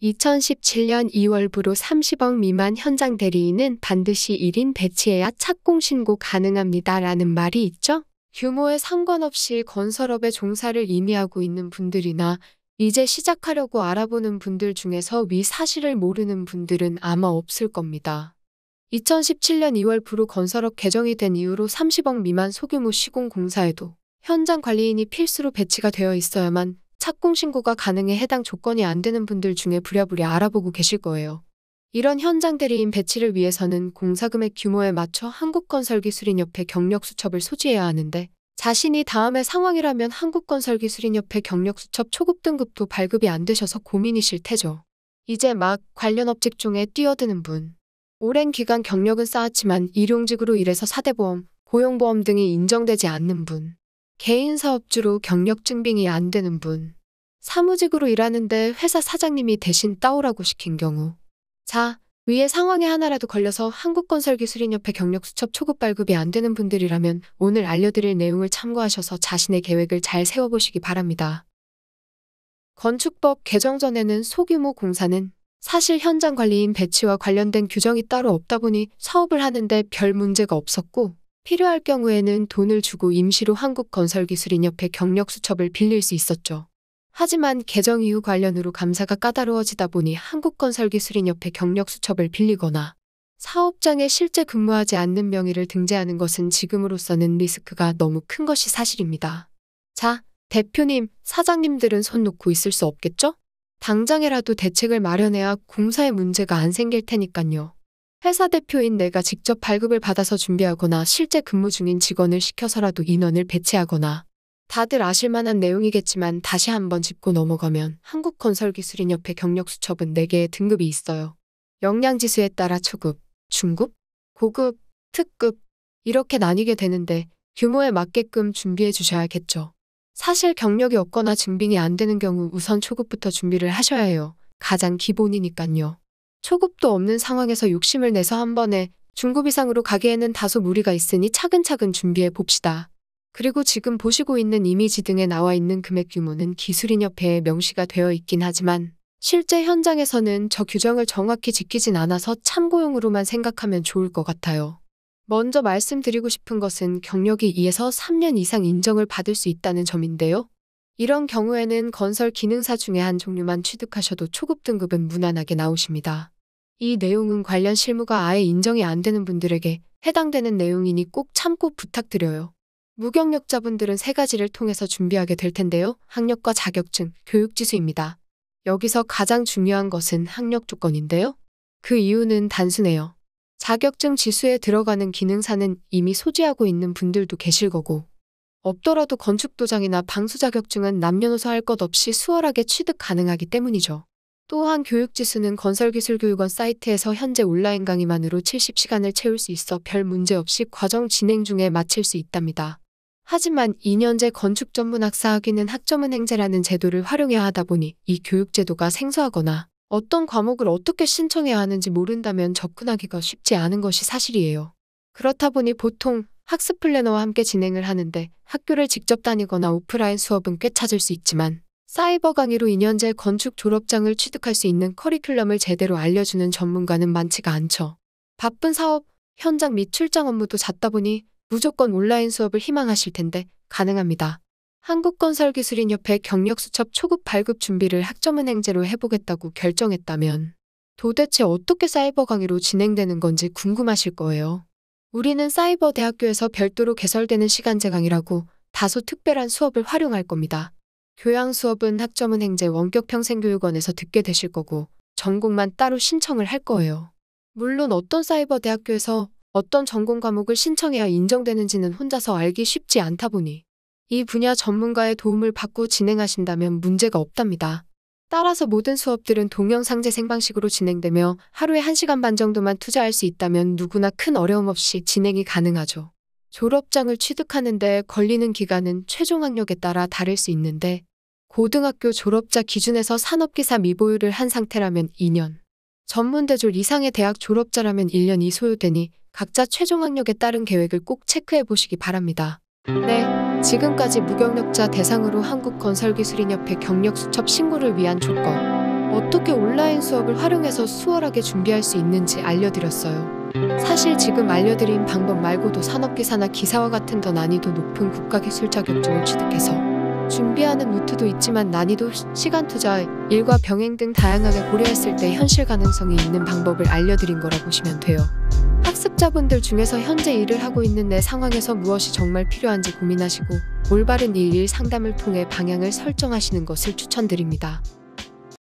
2017년 2월부로 30억 미만 현장 대리인은 반드시 1인 배치해야 착공 신고 가능합니다. 라는 말이 있죠. 규모에 상관없이 건설업에 종사를 이미 하고 있는 분들이나 이제 시작하려고 알아보는 분들 중에서 위 사실을 모르는 분들은 아마 없을 겁니다. 2017년 2월 부로 건설업 개정이 된 이후로 30억 미만 소규모 시공공사에도 현장 관리인이 필수로 배치가 되어 있어야만 착공 신고가 가능해 해당 조건이 안 되는 분들 중에 부랴부랴 알아보고 계실 거예요. 이런 현장 대리인 배치를 위해서는 공사 금액 규모에 맞춰 한국건설기술인협회 경력수첩을 소지해야 하는데 자신이 다음의 상황이라면 한국건설기술인협회 경력수첩 초급 등급도 발급이 안 되셔서 고민이실 테죠. 이제 막 관련 업직종에 뛰어드는 분. 오랜 기간 경력은 쌓았지만 일용직으로 일해서 사대보험, 고용보험 등이 인정되지 않는 분. 개인 사업주로 경력 증빙이 안 되는 분. 사무직으로 일하는데 회사 사장님이 대신 따오라고 시킨 경우. 자, 위의 상황에 하나라도 걸려서 한국건설기술인협회 경력수첩 초급 발급이 안 되는 분들이라면 오늘 알려드릴 내용을 참고하셔서 자신의 계획을 잘 세워보시기 바랍니다. 건축법 개정 전에는 소규모 공사는 사실 현장 관리인 배치와 관련된 규정이 따로 없다 보니 사업을 하는데 별 문제가 없었고 필요할 경우에는 돈을 주고 임시로 한국건설기술인협회 경력수첩을 빌릴 수 있었죠. 하지만 개정 이후 관련으로 감사가 까다로워지다 보니 한국건설기술인협회 경력수첩을 빌리거나 사업장에 실제 근무하지 않는 명의를 등재하는 것은 지금으로서는 리스크가 너무 큰 것이 사실입니다. 자, 대표님, 사장님들은 손 놓고 있을 수 없겠죠? 당장이라도 대책을 마련해야 공사에 문제가 안 생길 테니까요. 회사 대표인 내가 직접 발급을 받아서 준비하거나 실제 근무 중인 직원을 시켜서라도 인원을 배치하거나 다들 아실 만한 내용이겠지만 다시 한번 짚고 넘어가면 한국건설기술인협회 경력수첩은 4개의 등급이 있어요. 역량지수에 따라 초급, 중급, 고급, 특급 이렇게 나뉘게 되는데 규모에 맞게끔 준비해 주셔야겠죠. 사실 경력이 없거나 증빙이 안 되는 경우 우선 초급부터 준비를 하셔야 해요. 가장 기본이니깐요. 초급도 없는 상황에서 욕심을 내서 한 번에 중급 이상으로 가기에는 다소 무리가 있으니 차근차근 준비해 봅시다. 그리고 지금 보시고 있는 이미지 등에 나와 있는 금액 규모는 기술인협회에 명시가 되어 있긴 하지만 실제 현장에서는 저 규정을 정확히 지키진 않아서 참고용으로만 생각하면 좋을 것 같아요. 먼저 말씀드리고 싶은 것은 경력이 2에서 3년 이상 인정을 받을 수 있다는 점인데요. 이런 경우에는 건설 기능사 중에 한 종류만 취득하셔도 초급 등급은 무난하게 나오십니다. 이 내용은 관련 실무가 아예 인정이 안 되는 분들에게 해당되는 내용이니 꼭 참고 부탁드려요. 무경력자분들은 3가지를 통해서 준비하게 될 텐데요. 학력과 자격증, 교육지수입니다. 여기서 가장 중요한 것은 학력 조건인데요. 그 이유는 단순해요. 자격증 지수에 들어가는 기능사는 이미 소지하고 있는 분들도 계실 거고 없더라도 건축도장이나 방수 자격증은 남녀노소 할 것 없이 수월하게 취득 가능하기 때문이죠. 또한 교육지수는 건설기술교육원 사이트에서 현재 온라인 강의만으로 70시간을 채울 수 있어 별 문제 없이 과정 진행 중에 마칠 수 있답니다. 하지만 2년제 건축전문학사 학위는 학점은행제라는 제도를 활용해야 하다 보니 이 교육제도가 생소하거나 어떤 과목을 어떻게 신청해야 하는지 모른다면 접근하기가 쉽지 않은 것이 사실이에요. 그렇다 보니 보통 학습 플래너와 함께 진행을 하는데 학교를 직접 다니거나 오프라인 수업은 꽤 찾을 수 있지만 사이버 강의로 2년제 건축 졸업장을 취득할 수 있는 커리큘럼을 제대로 알려주는 전문가는 많지가 않죠. 바쁜 사업, 현장 및 출장 업무도 잦다 보니 무조건 온라인 수업을 희망하실 텐데 가능합니다. 한국건설기술인협회 경력수첩 초급 발급 준비를 학점은행제로 해보겠다고 결정했다면 도대체 어떻게 사이버 강의로 진행되는 건지 궁금하실 거예요. 우리는 사이버 대학교에서 별도로 개설되는 시간제 강의라고 다소 특별한 수업을 활용할 겁니다. 교양 수업은 학점은행제 원격평생교육원에서 듣게 되실 거고 전공만 따로 신청을 할 거예요. 물론 어떤 사이버 대학교에서 어떤 전공 과목을 신청해야 인정되는지는 혼자서 알기 쉽지 않다 보니 이 분야 전문가의 도움을 받고 진행하신다면 문제가 없답니다. 따라서 모든 수업들은 동영상 재생 방식으로 진행되며 하루에 1시간 반 정도만 투자할 수 있다면 누구나 큰 어려움 없이 진행이 가능하죠. 졸업장을 취득하는데 걸리는 기간은 최종 학력에 따라 다를 수 있는데 고등학교 졸업자 기준에서 산업기사 미보유를 한 상태라면 2년, 전문대졸 이상의 대학 졸업자라면 1년이 소요되니 각자 최종 학력에 따른 계획을 꼭 체크해 보시기 바랍니다. 네, 지금까지 무경력자 대상으로 한국건설기술인협회 경력수첩 신고를 위한 조건, 어떻게 온라인 수업을 활용해서 수월하게 준비할 수 있는지 알려드렸어요. 사실 지금 알려드린 방법 말고도 산업기사나 기사와 같은 더 난이도 높은 국가기술 자격증을 취득해서 준비하는 루트도 있지만 난이도, 시간 투자, 일과 병행 등 다양하게 고려했을 때 현실 가능성이 있는 방법을 알려드린 거라 보시면 돼요. 학습자분들 중에서 현재 일을 하고 있는 내 상황에서 무엇이 정말 필요한지 고민하시고 올바른 일 상담을 통해 방향을 설정하시는 것을 추천드립니다.